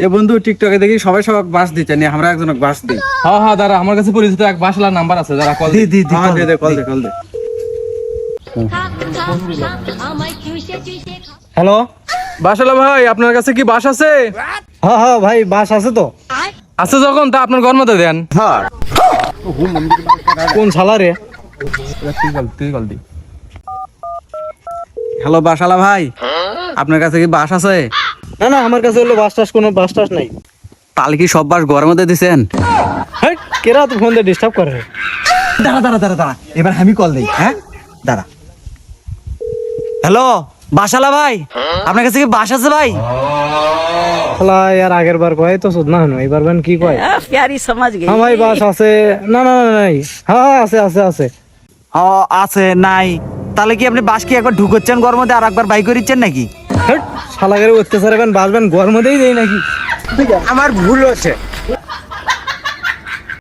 এ বন্ধু টিকটকে দেখি সবাই সবাই বাস দিচ্ছে নি আমরা একজন বাস দিই। হ্যাঁ হ্যাঁ দাঁড়া, আমার কাছে পরিচিত এক বাসলার নাম্বার আছে, দাঁড়া কল দি। হ্যাঁ দে কল দে। হ্যালো, বাসলা ভাই, আপনার কাছে কি বাস আছে? হ্যাঁ হ্যাঁ ভাই, বাস আছে তো। আছে যখন, তা আপনার ঘর মধ্যে দেন। কোন শালা রে? তুই কল দি। হ্যালো বাসালা ভাই, আপনার কাছে কি বাস আছে? না না, আমার কাছে হলো কোনো বাস টাস নাই। তাহলে কি সব বাস ঘরের মধ্যে দিছেন? হেই, কেরা তো ফোন দিয়ে ডিস্টার্ব করে? দাঁড়া এবার আমি কল দিই। হ্যাঁ দাঁড়া। হ্যালো বাসালা ভাই, আপনার কাছে কি বাস আছে ভাই? শালা यार, আগের বার কয় তো শুধ না হনো, এবার বান কি কয়? प्यारी समझ गई। হ্যাঁ ভাই, বাস আছে। না না না নাই। হ্যাঁ আছে আছে আছে। আছে নাই? তাহলে কি আপনি বাস কি একবার ঢুকোচ্ছেন ঘরের মধ্যে আর একবার বাই করিচ্ছেন নাকি? হেই, শালা করে অত্যাচার এখন বাসবেন ঘর মধ্যেই দেই নাকি? আমার ভুল হচ্ছে।